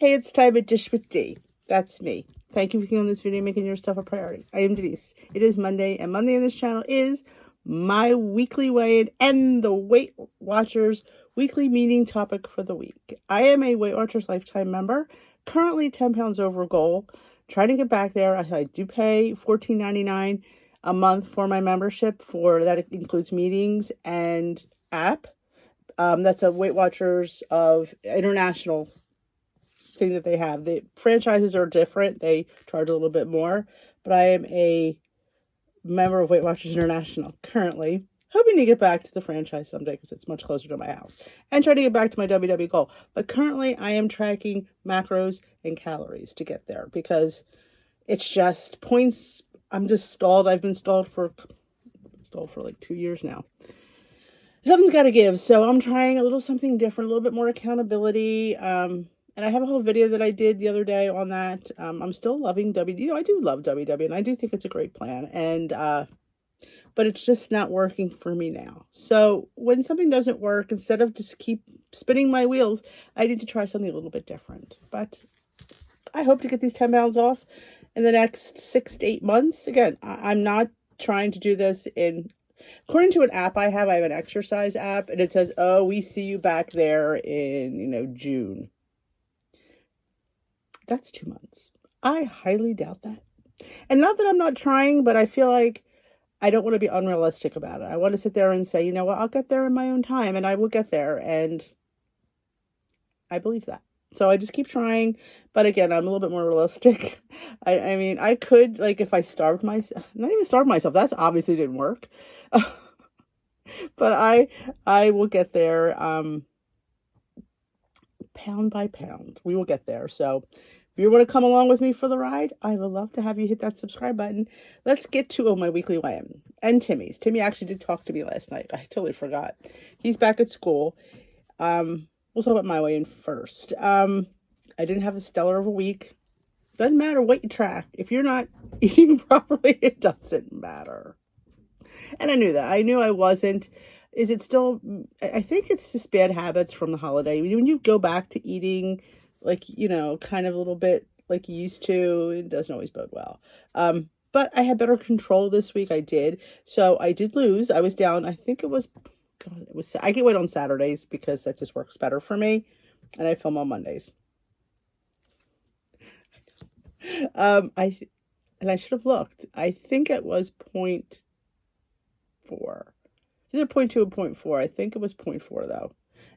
Hey, it's time at Dish with D. That's me. Thank you for clicking on this video, making yourself a priority. I am Denise. It is Monday, and Monday on this channel is my weekly weigh-in and the Weight Watchers weekly meeting topic for the week. I am a Weight Watchers lifetime member, currently 10 pounds over goal. Trying to get back there. I do pay $14.99 a month for my membership. For that, it includes meetings and app. That's a Weight Watchers of international thing that they have. The franchises are different. They charge a little bit more, but I am a member of Weight Watchers International currently, hoping to get back to the franchise someday because it's much closer to my house, and try to get back to my WW goal. But currently I am tracking macros and calories to get there because it's just points. I'm just stalled. I've been stalled for like 2 years now. Something's got to give. So I'm trying a little something different, a little bit more accountability. And I have a whole video that I did the other day on that. I'm still loving WW. I do love WW, and I do think it's a great plan. And but it's just not working for me now. So when something doesn't work, instead of just keep spinning my wheels, I need to try something a little bit different. But I hope to get these 10 pounds off in the next 6 to 8 months. Again, I'm not trying to do this according to an app I have an exercise app, and it says, oh, we see you back there in, June. That's 2 months. I highly doubt that. And not that I'm not trying, but I feel like I don't want to be unrealistic about it. I want to sit there and say, you know what, I'll get there in my own time, and I will get there. And I believe that. So I just keep trying. But again, I'm a little bit more realistic. I mean, I could, like, if I starved myself, not even starved myself, that obviously didn't work. But I will get there pound by pound. We will get there. So if you want to come along with me for the ride, I would love to have you hit that subscribe button. Let's get to my weekly weigh-in and Timmy's. Timmy actually did talk to me last night. I totally forgot. He's back at school. We'll talk about my weigh-in first. I didn't have a stellar of a week. Doesn't matter what you track. If you're not eating properly, it doesn't matter. And I knew that. I knew I wasn't. Is it still, I think it's just bad habits from the holiday. When you go back to eating, like, kind of a little bit like you used to, it doesn't always bode well. But I had better control this week. I did. So I did lose. I was down, I think I get weight on Saturdays because that just works better for me. And I film on Mondays. I should have looked. I think it was 0.4. It's either 0.2 and 0.4. I think it was 0.4 though.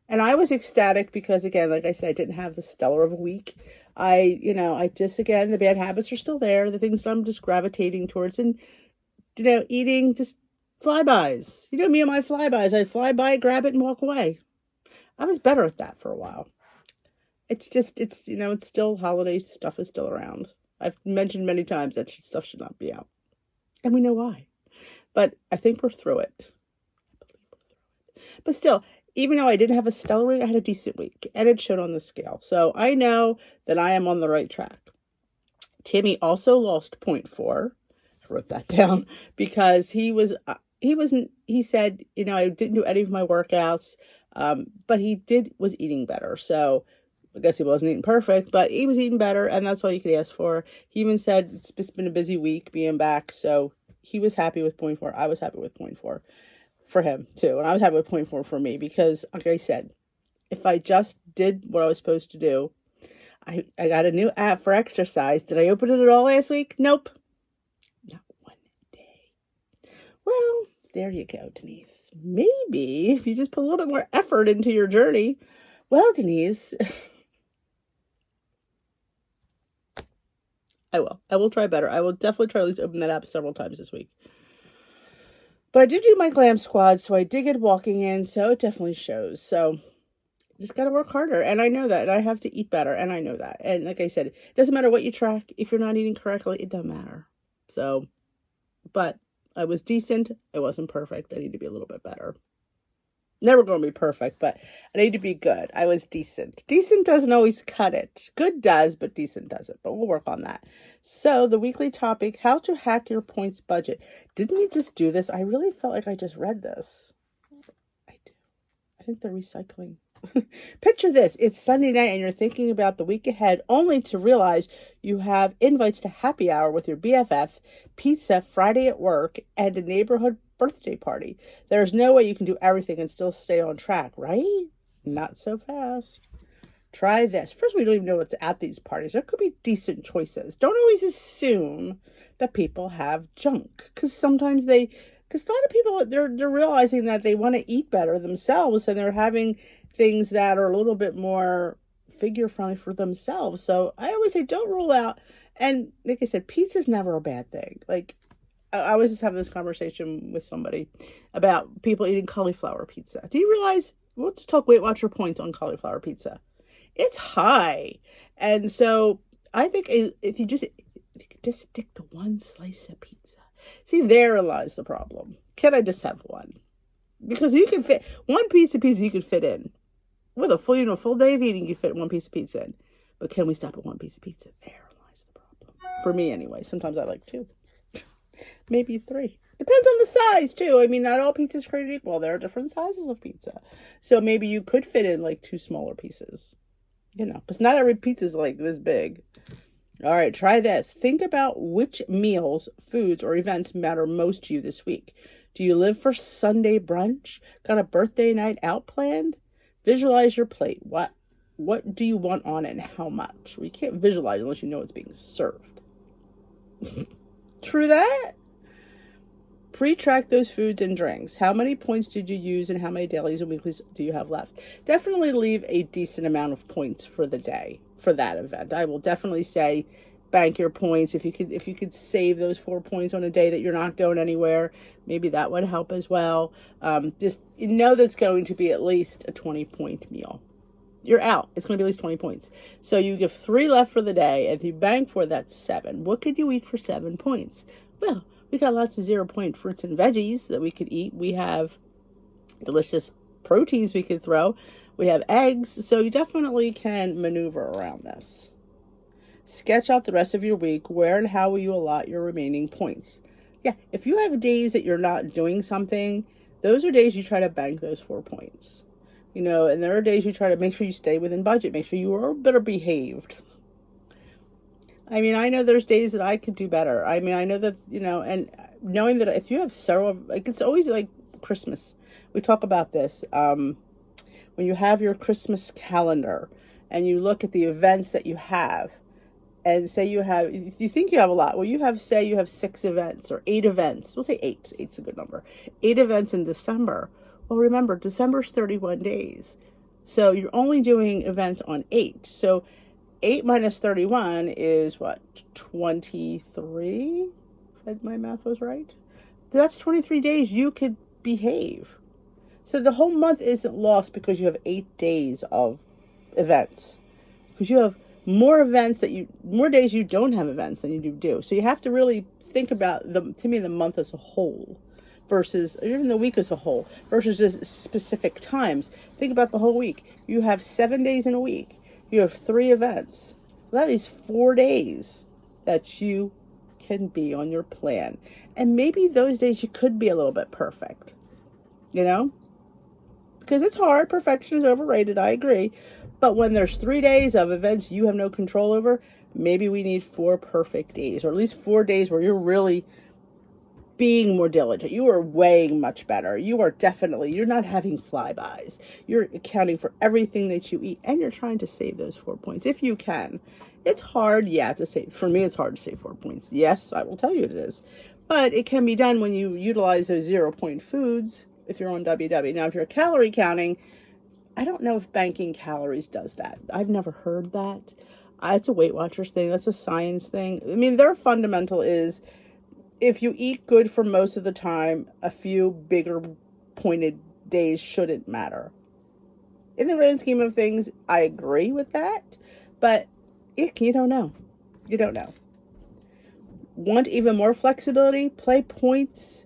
And I was ecstatic because, again, like I said, I didn't have the stellar of a week. I just, again, the bad habits are still there. The things that I'm just gravitating towards, and, eating just flybys. Me and my flybys. I fly by, grab it, and walk away. I was better at that for a while. It's just, it's still holiday stuff is still around. I've mentioned many times that stuff should not be out. And we know why. But I think we're through it. But still, even though I didn't have a stellar week, I had a decent week. And it showed on the scale. So I know that I am on the right track. Timmy also lost 0.4. I wrote that down because he said, I didn't do any of my workouts, but he was eating better. So I guess he wasn't eating perfect, but he was eating better, and that's all you could ask for. He even said it's just been a busy week being back, so he was happy with 0.4. I was happy with 0.4 for him too, and I was happy with 0.4 for me because, like I said, if I just did what I was supposed to do, I got a new app for exercise. Did I open it at all last week? Nope. Not one day. Well, there you go, Denise. Maybe if you just put a little bit more effort into your journey. Well, Denise, I will. I will try better. I will definitely try to at least open that app several times this week. But I did do my glam squad, so I did get walking in, so it definitely shows. So just got to work harder, and I know that. And I have to eat better, and I know that. And like I said, it doesn't matter what you track. If you're not eating correctly, it doesn't matter. So, but I was decent. I wasn't perfect. I need to be a little bit better. Never going to be perfect, but I need to be good. I was decent. Decent doesn't always cut it. Good does, but decent doesn't. But we'll work on that. So the weekly topic, how to hack your points budget. Didn't we just do this? I really felt like I just read this. I do. I think they're recycling. Picture this. It's Sunday night and you're thinking about the week ahead only to realize you have invites to happy hour with your BFF, pizza Friday at work, and a neighborhood birthday party. There's no way you can do everything and still stay on track, right? Not so fast. Try this. First, we don't even know what's at these parties. There could be decent choices. Don't always assume that people have junk, because sometimes because a lot of people, they're realizing that they want to eat better themselves, and they're having things that are a little bit more figure friendly for themselves. So I always say, don't rule out. And like I said, pizza's never a bad thing. Like I was just having this conversation with somebody about people eating cauliflower pizza. Do you realize? We'll just talk Weight Watcher points on cauliflower pizza. It's high. And so I think if you could just stick to one slice of pizza. See, there lies the problem. Can I just have one? Because you can fit one piece of pizza you could fit in. With a full day of eating, you fit one piece of pizza in. But can we stop at one piece of pizza? There lies the problem. For me anyway. Sometimes I like two. Maybe three. Depends on the size too. I mean, not all pizzas are created equal. There are different sizes of pizza. So maybe you could fit in like two smaller pieces. Because not every pizza is like this big. All right, try this. Think about which meals, foods, or events matter most to you this week. Do you live for Sunday brunch? Got a birthday night out planned? Visualize your plate. What do you want on it and how much? Well, you can't visualize unless you know it's being served. True that? Pre-track those foods and drinks. How many points did you use and how many dailies and weeklies do you have left? Definitely leave a decent amount of points for the day for that event. I will definitely say bank your points. If you could save those 4 points on a day that you're not going anywhere, maybe that would help as well. Just that's going to be at least a 20-point meal. You're out. It's going to be at least 20 points. So you give 3 left for the day. If you bank for that's 7. What could you eat for 7 points? Well, we got lots of 0-point fruits and veggies that we could eat. We have delicious proteins we could throw. We have eggs. So you definitely can maneuver around this. Sketch out the rest of your week. Where and how will you allot your remaining points? Yeah, if you have days that you're not doing something, those are days you try to bank those 4 points. And there are days you try to make sure you stay within budget. Make sure you are better behaved. I mean, I know there's days that I could do better. I mean, I know that, and knowing that if you have several, like it's always like Christmas. We talk about this. When you have your Christmas calendar and you look at the events that you have and say if you think you have a lot, well, say you have 6 events or 8 events. We'll say 8. 8's a good number. 8 events in December. Well, remember, December's 31 days. So you're only doing events on 8. So 8 minus 31 is what? 23? If my math was right. That's 23 days you could behave. So the whole month isn't lost because you have 8 days of events. Because you have more days you don't have events than you do. So you have to really think about the month as a whole versus even the week as a whole versus just specific times. Think about the whole week. You have 7 days in a week. You have 3 events. Well, that is 4 days that you can be on your plan. And maybe those days you could be a little bit perfect. Because it's hard. Perfection is overrated. I agree. But when there's 3 days of events you have no control over, maybe we need 4 perfect days. Or at least 4 days where you're really being more diligent. You are weighing much better. You're not having flybys. You're accounting for everything that you eat and you're trying to save those 4 points if you can. It's hard, to save. For me, it's hard to save 4 points. Yes, I will tell you it is. But it can be done when you utilize those 0-point foods if you're on WW. Now, if you're calorie counting, I don't know if banking calories does that. I've never heard that. It's a Weight Watchers thing. That's a science thing. I mean, their fundamental is if you eat good for most of the time, a few bigger pointed days shouldn't matter. In the grand scheme of things, I agree with that, but you don't know. You don't know. Want even more flexibility? Play points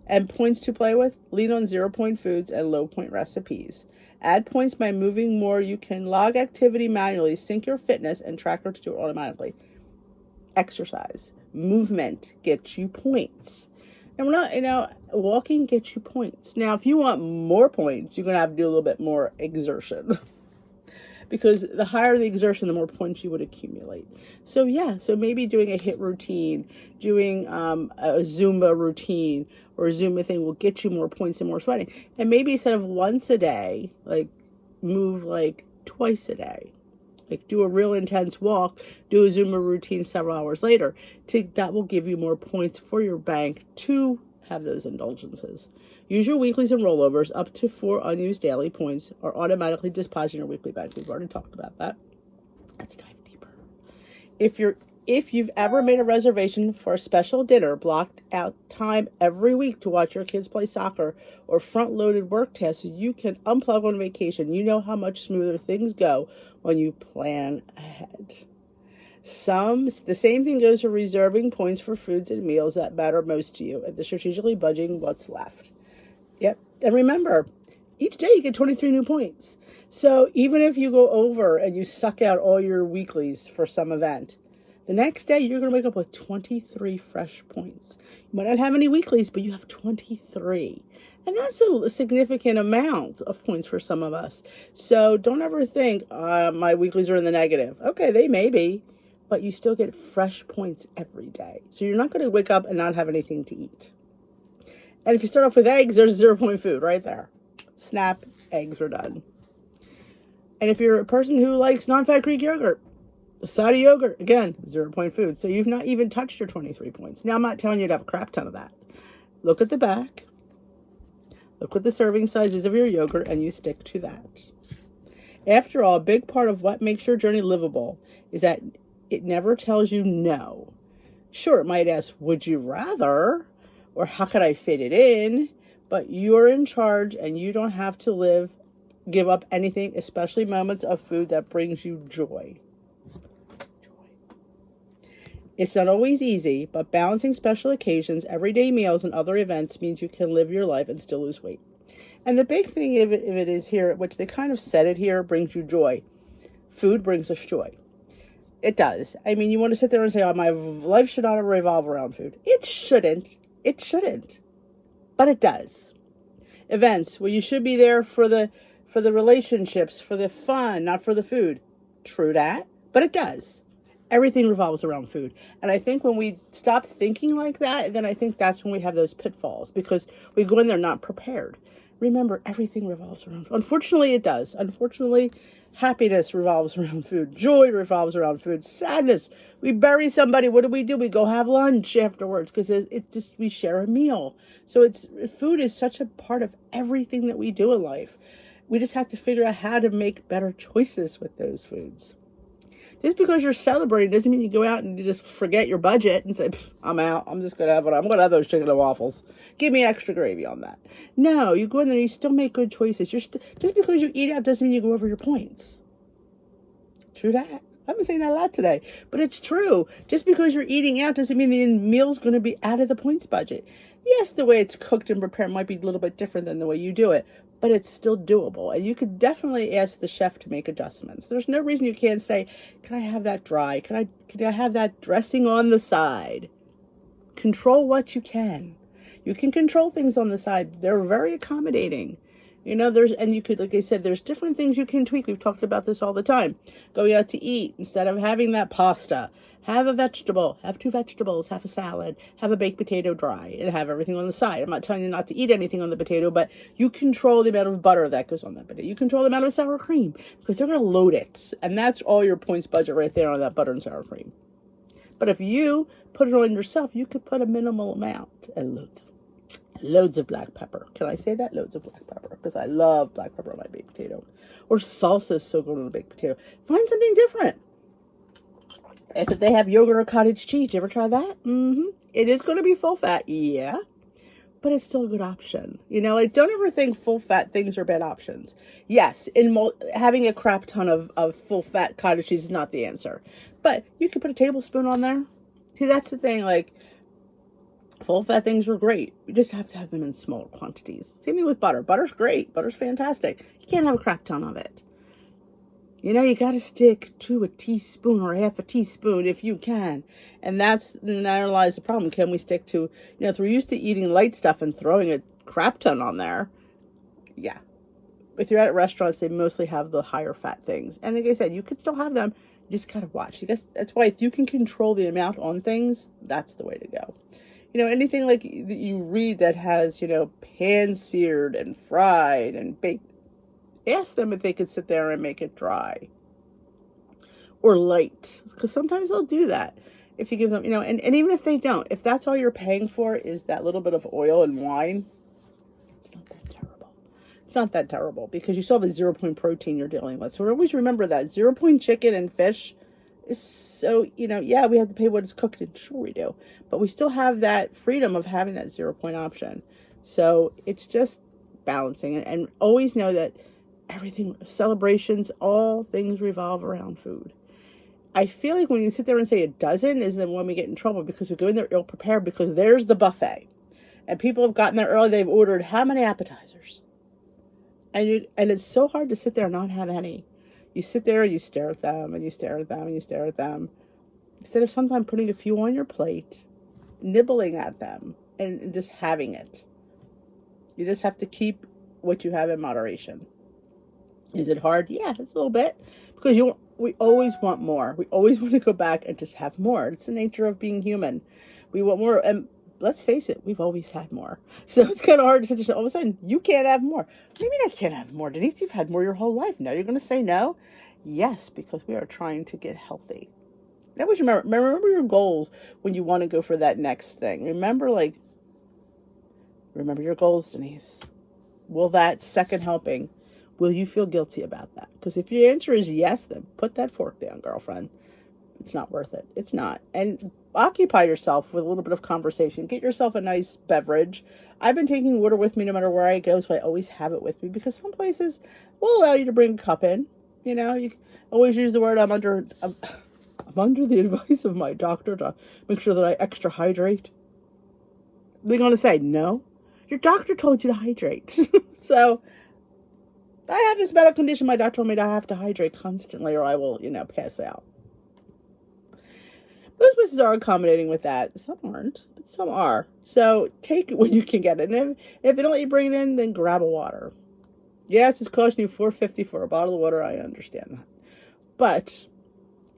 and points to play with. Lean on 0-point foods and low-point recipes. Add points by moving more. You can log activity manually, sync your fitness, and tracker to do it automatically. Exercise. Movement gets you points. And we're not, walking gets you points. Now, if you want more points, you're going to have to do a little bit more exertion. Because the higher the exertion, the more points you would accumulate. So yeah, so maybe doing a HIIT routine, doing a Zumba routine or a Zumba thing will get you more points and more sweating. And maybe instead of once a day, like move like twice a day. Like do a real intense walk, do a Zumba routine several hours later. That will give you more points for your bank to have those indulgences. Use your weeklies and rollovers. Up to 4 unused daily points are automatically deposited in your weekly bank. We've already talked about that. Let's dive deeper. If you've ever made a reservation for a special dinner, blocked out time every week to watch your kids play soccer, or front-loaded work tasks so you can unplug on vacation, you know how much smoother things go when you plan ahead. The same thing goes for reserving points for foods and meals that matter most to you, and strategically budgeting what's left. Yep. And remember, each day you get 23 new points. So even if you go over and you suck out all your weeklies for some event, the next day you're going to wake up with 23 fresh points. You might not have any weeklies, but you have 23. And that's a significant amount of points for some of us. So don't ever think, my weeklies are in the negative. Okay, they may be, but you still get fresh points every day. So you're not going to wake up and not have anything to eat. And if you start off with eggs, there's 0-point food right there. Snap, eggs are done. And if you're a person who likes non-fat Greek yogurt, a side of yogurt, again, 0-point food. So you've not even touched your 23 points. Now, I'm not telling you to have a crap ton of that. Look at the back. Look what the serving sizes of your yogurt, and you stick to that. After all, a big part of what makes your journey livable is that it never tells you no. Sure, it might ask, would you rather? Or how could I fit it in? But you're in charge and you don't have to give up anything, especially moments of food that brings you joy. It's not always easy, but balancing special occasions, everyday meals, and other events means you can live your life and still lose weight. And the big thing of it is here, which they kind of said it here, brings you joy. Food brings us joy. It does. I mean, you want to sit there and say, oh, my life should not revolve around food. It shouldn't. It shouldn't, but it does. Events where you should be there for the relationships, for the fun, not for the food. True that, but it does. Everything revolves around food. And I think when we stop thinking like that, then I think that's when we have those pitfalls, because we go in there not prepared. Remember, everything revolves around food. Unfortunately, it does. Unfortunately, happiness revolves around food. Joy revolves around food. Sadness. We bury somebody. What do? We go have lunch afterwards because we share a meal. So food is such a part of everything that we do in life. We just have to figure out how to make better choices with those foods. Just because you're celebrating doesn't mean you go out and you just forget your budget and say, I'm out. I'm just going to have those chicken and waffles. Give me extra gravy on that. No, you go in there and you still make good choices. Just because you eat out doesn't mean you go over your points. True that. I've been saying that a lot today, but it's true. Just because you're eating out doesn't mean the meal's going to be out of the points budget. Yes, the way it's cooked and prepared might be a little bit different than the way you do it, but it's still doable. And you could definitely ask the chef to make adjustments. There's no reason you can't say, can I have that dry? Can I have that dressing on the side? Control what you can. You can control things on the side. They're very accommodating. Like I said, there's different things you can tweak. We've talked about this all the time. Going out to eat, instead of having that pasta, have a vegetable, have 2 vegetables, have a salad, have a baked potato dry, and have everything on the side. I'm not telling you not to eat anything on the potato, but you control the amount of butter that goes on that potato. You control the amount of sour cream, because they're going to load it. And that's all your points budget right there on that butter and sour cream. But if you put it on yourself, you could put a minimal amount and loads of black pepper. Can I say that? Loads of black pepper. Because I love black pepper on my baked potato. Or salsa is so good on a baked potato. Find something different. As if they have yogurt or cottage cheese. You ever try that? It is going to be full fat. Yeah. But it's still a good option. Don't ever think full fat things are bad options. Yes, having a crap ton of full fat cottage cheese is not the answer. But you can put a tablespoon on there. See, that's the thing. Full fat things are great. You just have to have them in smaller quantities. Same thing with butter. Butter's great. Butter's fantastic. You can't have a crap ton of it. You got to stick to a teaspoon or half a teaspoon if you can. And there lies the problem. Can we stick to, if we're used to eating light stuff and throwing a crap ton on there, yeah. If you're at restaurants, they mostly have the higher fat things. And like I said, you could still have them. You just got to watch. That's why if you can control the amount on things, that's the way to go. Anything like that you read that has, pan-seared and fried and baked, ask them if they could sit there and make it dry or light, because sometimes they'll do that if you give them, and even if they don't, if that's all you're paying for is that little bit of oil and wine, it's not that terrible. It's not that terrible because you still have a 0 point protein you're dealing with. So always remember that 0 point chicken and fish is so, yeah, we have to pay what it's cooked in. Sure we do. But we still have that freedom of having that 0 point option. So it's just balancing and always know that everything, celebrations, all things revolve around food. I feel like when you sit there and say it doesn't is then when we get in trouble because we go in there ill prepared because there's the buffet. And people have gotten there early, they've ordered how many appetizers? And it's so hard to sit there and not have any. You sit there and you stare at them and you stare at them and you stare at them. Instead of sometimes putting a few on your plate, nibbling at them and just having it. You just have to keep what you have in moderation. Is it hard? Yeah, it's a little bit. Because we always want more. We always want to go back and just have more. It's the nature of being human. We want more. And let's face it, we've always had more. So it's kind of hard to sit there and all of a sudden, you can't have more. What do you mean I can't have more? Denise, you've had more your whole life. Now you're going to say no? Yes, because we are trying to get healthy. Now, remember your goals when you want to go for that next thing. Remember your goals, Denise. Will that second helping, will you feel guilty about that? Because if your answer is yes, then put that fork down, girlfriend. It's not worth it. It's not. And occupy yourself with a little bit of conversation. Get yourself a nice beverage. I've been taking water with me no matter where I go, so I always have it with me because some places will allow you to bring a cup in. You always use the word I'm under the advice of my doctor to make sure that I extra hydrate. They're going to say, no, your doctor told you to hydrate. So I have this medical condition. My doctor told me that I have to hydrate constantly or I will, pass out. Most places are accommodating with that. Some aren't, but some are. So take it when you can get it. And if they don't let you bring it in, then grab a water. Yes, it's costing you $4.50 for a bottle of water. I understand that. But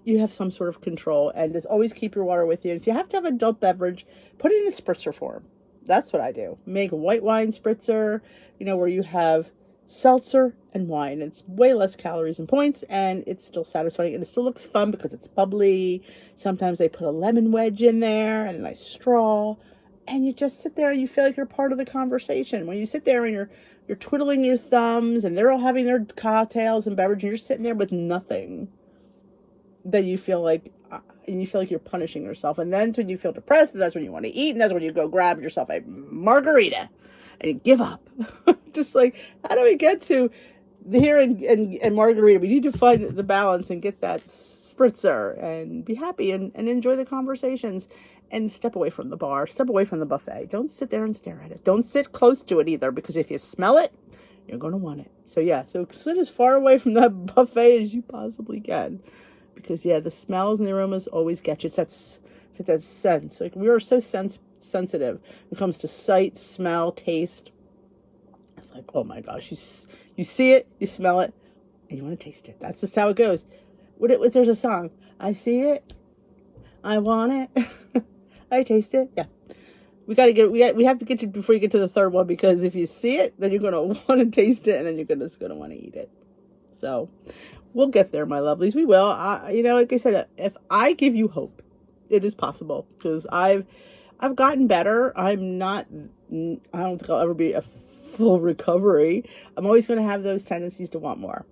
you have some sort of control and just always keep your water with you. And if you have to have an adult beverage, put it in a spritzer form. That's what I do. Make a white wine spritzer, where you have seltzer and wine. It's way less calories and points, and it's still satisfying, and it still looks fun because it's bubbly. Sometimes they put a lemon wedge in there and a nice straw, and you just sit there and you feel like you're part of the conversation. When you sit there and you're twiddling your thumbs, and they're all having their cocktails and beverages, and you're sitting there with nothing, then you feel like you're punishing yourself. And then when you feel depressed, that's when you want to eat, and that's when you go grab yourself a margarita and you give up. Just like, how do we get to here and margarita? We need to find the balance and get that spritzer and be happy and enjoy the conversations and step away from the bar, step away from the buffet. Don't sit there and stare at it. Don't sit close to it either, because if you smell it, you're going to want it. So so sit as far away from that buffet as you possibly can. Because, the smells and the aromas always get you. It's that sense. Like, we are so sensitive when it comes to sight, smell, taste. It's like, oh my gosh, you see it, you smell it, and you want to taste it. That's just how it goes. There's a song. I see it, I want it, I taste it. Yeah. We have to get you before you get to the third one, because if you see it, then you're going to want to taste it, and then you're going to want to eat it. So we'll get there, my lovelies. We will. Like I said, if I give you hope, it is possible, because I've gotten better. I don't think I'll ever be a full recovery. I'm always going to have those tendencies to want more.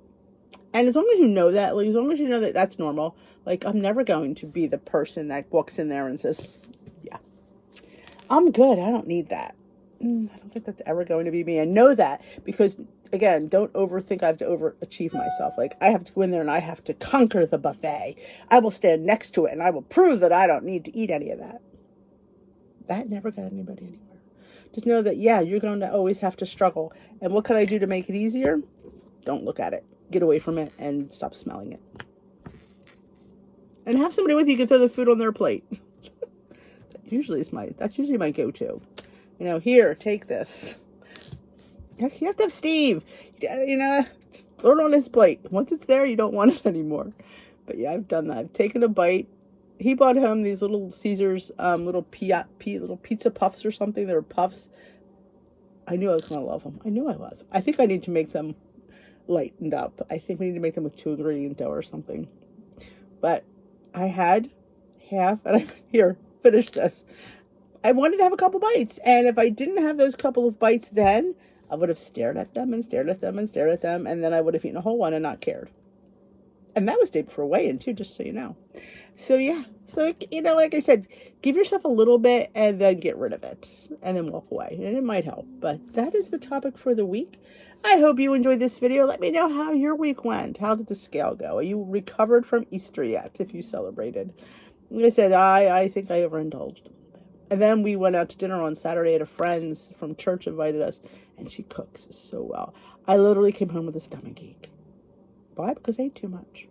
And as long as you know that, as long as you know that that's normal, I'm never going to be the person that walks in there and says, yeah, I'm good. I don't need that. I don't think that's ever going to be me. I know that because, again, don't overthink I have to overachieve myself. I have to go in there and I have to conquer the buffet. I will stand next to it and I will prove that I don't need to eat any of that. That never got anybody anywhere. Just know that, you're going to always have to struggle. And what can I do to make it easier? Don't look at it. get away from it and stop smelling it. And have somebody with you, you can throw the food on their plate. That's usually my go-to. You know, here, take this. You have to have Steve. You know, throw it on his plate. Once it's there, you don't want it anymore. But yeah, I've done that. I've taken a bite. He brought home these little Caesars, little pizza puffs or something. They were puffs. I knew I was going to love them. I knew I was. I think I need to make them lightened up. I think we need to make them with 2-ingredient dough or something. But I had half, and finish this. I wanted to have a couple bites, and if I didn't have those couple of bites then, I would have stared at them and stared at them and stared at them, and then I would have eaten a whole one and not cared. And that was day before weigh-in too, just so you know. So yeah, so you know, like I said, give yourself a little bit and then get rid of it, and then walk away, and it might help. But that is the topic for the week. I hope you enjoyed this video. Let me know how your week went. How did the scale go? Are you recovered from Easter yet, if you celebrated? Like I said, I think I overindulged. And then we went out to dinner on Saturday at a friend's from church invited us, and she cooks so well. I literally came home with a stomach ache. Why? Because I ate too much.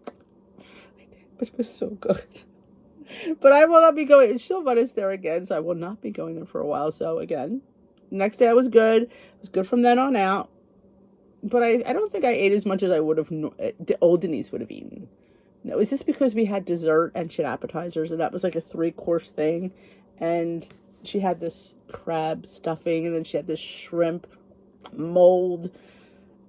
I did, but it was so good. But I will not be going. She'll invite us there again, so I will not be going there for a while. So again, next day I was good. It was good from then on out. But I don't think I ate as much as I would have. Old Denise would have eaten. No, it was just because we had dessert and she had appetizers, and that was like a 3-course thing. And she had this crab stuffing, and then she had this shrimp mold.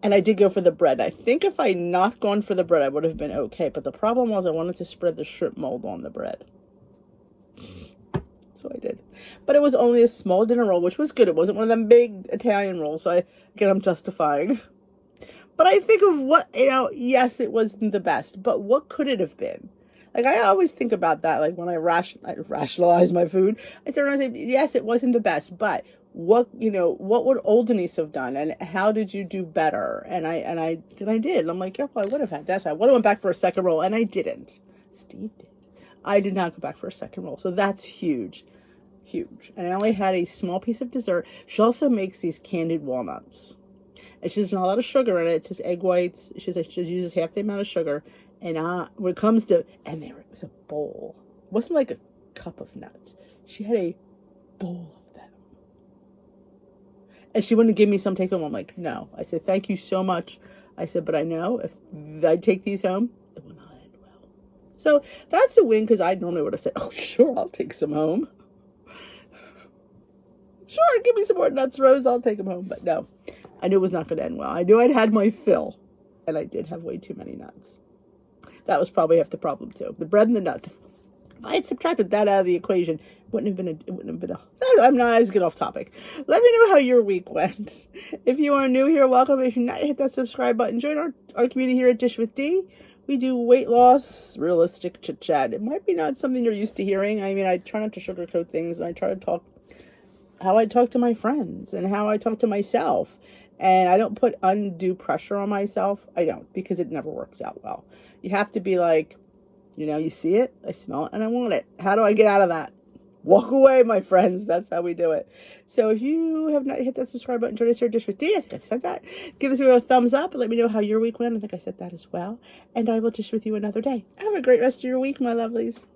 And I did go for the bread. I think if I not gone for the bread, I would have been okay. But the problem was I wanted to spread the shrimp mold on the bread. So I did. But it was only a small dinner roll, which was good. It wasn't one of them big Italian rolls. So I'm justifying. But I think of what, yes, it wasn't the best. But what could it have been? Like, I always think about that. Like, when I rationalize my food, I say, yes, it wasn't the best. But what would old Denise have done? And how did you do better? And I did. And I'm like, yep, I would have had that. So I would have went back for a second roll. And I didn't. Steve did. I did not go back for a second roll. So that's huge. Huge. And I only had a small piece of dessert. She also makes these candied walnuts. And she does not a lot of sugar in it. It's just egg whites. She uses half the amount of sugar. And when it comes to, and there it was a bowl. It wasn't like a cup of nuts. She had a bowl of them. And she wouldn't give me some take home. I'm like, no. I said, thank you so much. I said, but I know if I take these home, it will not end well. So that's a win, because I normally would have said, oh, sure, I'll take some home. Sure, give me some more nuts, Rose. I'll take them home. But no. I knew it was not going to end well. I knew I'd had my fill, and I did have way too many nuts. That was probably half the problem too. The bread and the nuts. If I had subtracted that out of the equation, it wouldn't have been a. I'm not as good off topic. Let me know how your week went. If you are new here, welcome. If you're not, hit that subscribe button. Join our community here at Dish with D. We do weight loss, realistic chit chat. It might be not something you're used to hearing. I mean, I try not to sugarcoat things, and I try to talk how I talk to my friends and how I talk to myself. And I don't put undue pressure on myself. I don't, because it never works out well. You have to be like, you see it, I smell it, and I want it. How do I get out of that? Walk away, my friends. That's how we do it. So if you have not hit that subscribe button, join us here at Dish with D. I think I said that. Give this video a thumbs up and let me know how your week went. I think I said that as well. And I will dish with you another day. Have a great rest of your week, my lovelies.